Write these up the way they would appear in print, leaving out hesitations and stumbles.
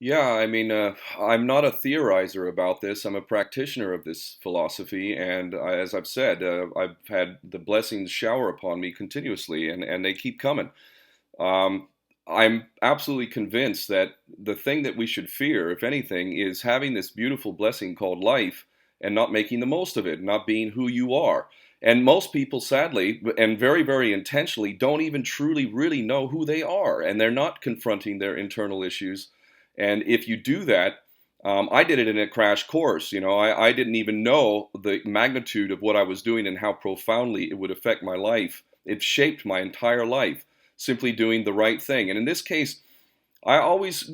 Yeah, I'm not a theorizer about this. I'm a practitioner of this philosophy, and as I've said, I've had the blessings shower upon me continuously, and they keep coming. Um, I'm absolutely convinced that the thing that we should fear, if anything, is having this beautiful blessing called life and not making the most of it, not being who you are. And most people, sadly, and very, very intentionally, don't even truly, really know who they are, and they're not confronting their internal issues. And if you do that, I did it in a crash course. I didn't even know the magnitude of what I was doing and how profoundly it would affect my life. It shaped my entire life simply doing the right thing. And in this case, I always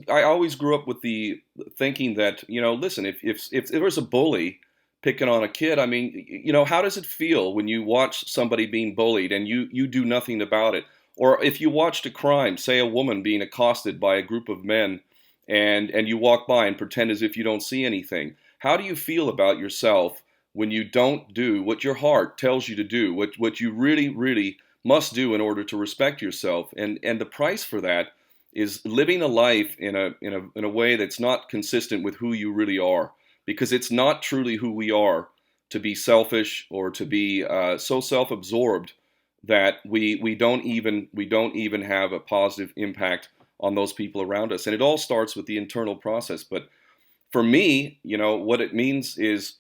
grew up with the thinking that, listen, if there was a bully picking on a kid, how does it feel when you watch somebody being bullied and you do nothing about it? Or if you watched a crime, say a woman being accosted by a group of men, and you walk by and pretend as if you don't see anything. How do you feel about yourself when you don't do what your heart tells you to do, what you really, really must do in order to respect yourself? And the price for that is living a life in a way that's not consistent with who you really are, because it's not truly who we are to be selfish or to be so self-absorbed that we don't even have a positive impact on those people around us. And it all starts with the internal process. But for me, what it means is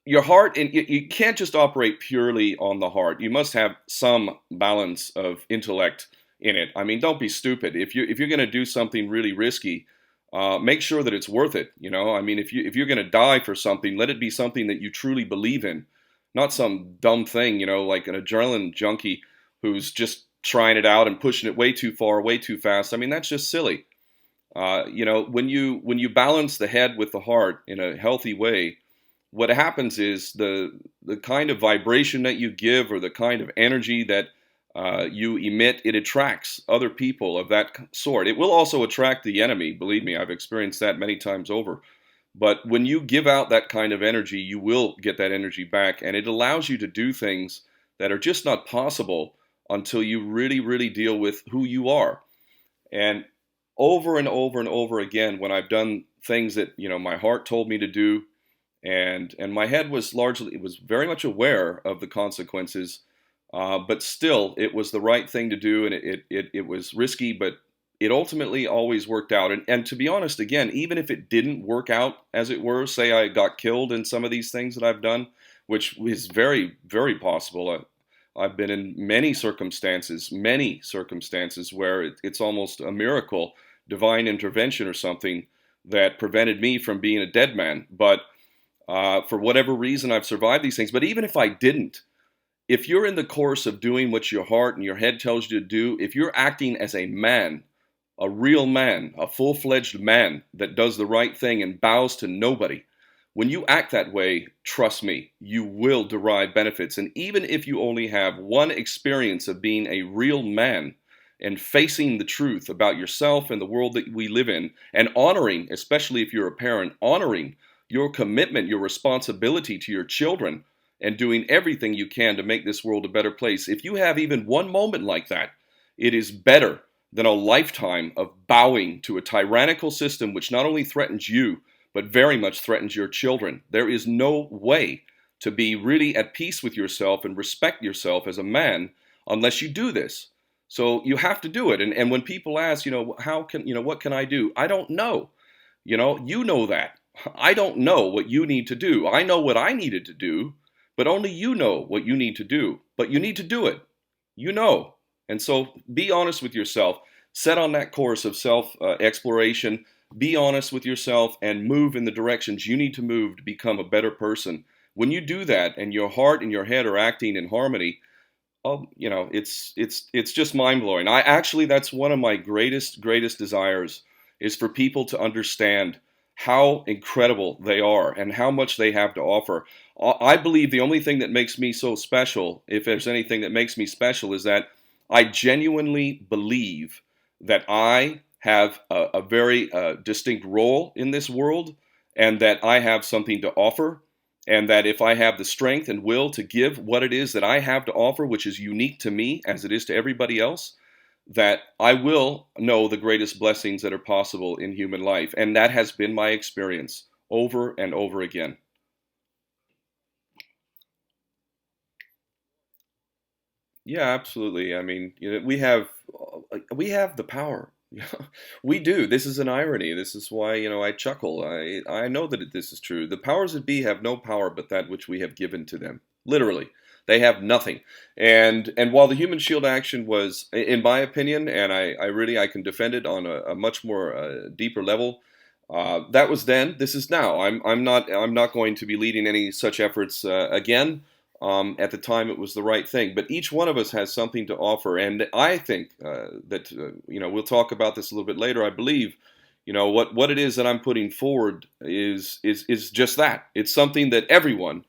your heart, and you can't just operate purely on the heart. You must have some balance of intellect in it. I mean, don't be stupid. If you're going to do something really risky, make sure that it's worth it. I mean, if you're going to die for something, let it be something that you truly believe in, not some dumb thing. Like an adrenaline junkie who's just trying it out and pushing it way too far, way too fast. I mean, that's just silly. When you balance the head with the heart in a healthy way, what happens is the kind of vibration that you give, or the kind of energy that you emit, it attracts other people of that sort. It will also attract the enemy. Believe me, I've experienced that many times over. But when you give out that kind of energy, you will get that energy back, and it allows you to do things that are just not possible until you really, really deal with who you are. And over and over and over again, when I've done things that my heart told me to do, and my head was largely, it was very much aware of the consequences, but still it was the right thing to do, and it was risky, but it ultimately always worked out. And to be honest, again, even if it didn't work out, as it were, say I got killed in some of these things that I've done, which is very, very possible. I've been in many circumstances where it's almost a miracle, divine intervention or something, that prevented me from being a dead man. But for whatever reason, I've survived these things. But even if I didn't, if you're in the course of doing what your heart and your head tells you to do, if you're acting as a man, a real man, a full-fledged man that does the right thing and bows to nobody, when you act that way, trust me, you will derive benefits. And even if you only have one experience of being a real man and facing the truth about yourself and the world that we live in, and honoring, especially if you're a parent, honoring your commitment, your responsibility to your children, and doing everything you can to make this world a better place. If you have even one moment like that, it is better than a lifetime of bowing to a tyrannical system which not only threatens you, but very much threatens your children. There is no way to be really at peace with yourself and respect yourself as a man unless you do this. So you have to do it. And when people ask, what can I do? I don't know. You know that. I don't know what you need to do. I know what I needed to do, but only you know what you need to do. But you need to do it. You know. And so be honest with yourself. Set on that course of self exploration. Be honest with yourself and move in the directions you need to move to become a better person. When you do that and your heart and your head are acting in harmony, oh, it's just mind blowing. That's one of my greatest desires, is for people to understand how incredible they are and how much they have to offer. I believe the only thing that makes me so special, if there's anything that makes me special, is that I genuinely believe that I have a very distinct role in this world, and that I have something to offer, and that if I have the strength and will to give what it is that I have to offer, which is unique to me as it is to everybody else, that I will know the greatest blessings that are possible in human life. And that has been my experience over and over again. Yeah, absolutely. I mean, we have the power. We do. This is an irony. This is why, I chuckle. I know that this is true. The powers that be have no power but that which we have given to them. Literally. They have nothing. And while the human shield action was, in my opinion, and I really I can defend it on a much more deeper level, that was then, this is now. I'm not going to be leading any such efforts again. At the time, it was the right thing. But each one of us has something to offer, and I think that we'll talk about this a little bit later. I believe what it is that I'm putting forward is just that. It's something that everyone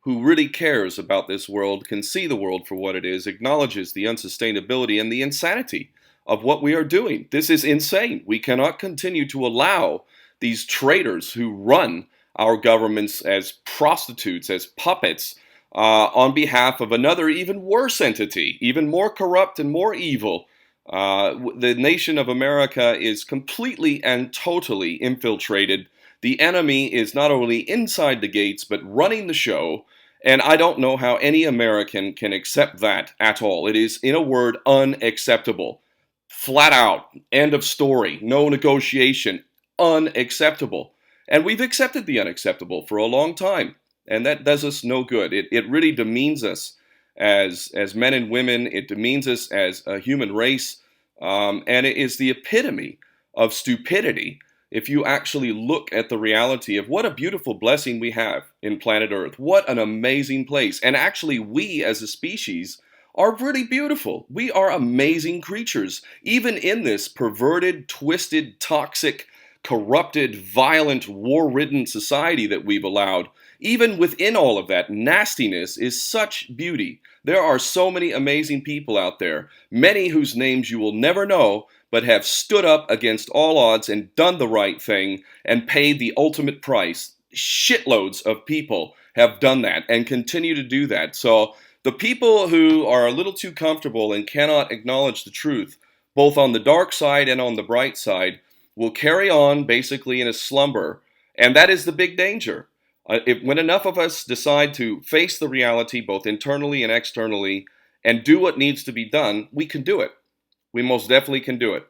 who really cares about this world can see the world for what it is, acknowledges the unsustainability and the insanity of what we are doing. This is insane. We cannot continue to allow these traitors who run our governments as prostitutes, as puppets, on behalf of another even worse entity, even more corrupt and more evil. The nation of America is completely and totally infiltrated. The enemy is not only inside the gates, but running the show. And I don't know how any American can accept that at all. It is, in a word, unacceptable. Flat out. End of story. No negotiation. Unacceptable. And we've accepted the unacceptable for a long time. And that does us no good. It really demeans us as men and women. It demeans us as a human race. And it is the epitome of stupidity if you actually look at the reality of what a beautiful blessing we have in planet Earth. What an amazing place. And actually, we as a species are really beautiful. We are amazing creatures, even in this perverted, twisted, toxic, corrupted, violent, war-ridden society that we've allowed. Even within all of that nastiness is such beauty. There are so many amazing people out there, many whose names you will never know, but have stood up against all odds and done the right thing and paid the ultimate price. Shitloads of people have done that and continue to do that. So the people who are a little too comfortable and cannot acknowledge the truth, both on the dark side and on the bright side, will carry on basically in a slumber. And that is the big danger. When enough of us decide to face the reality, both internally and externally, and do what needs to be done, we can do it. We most definitely can do it.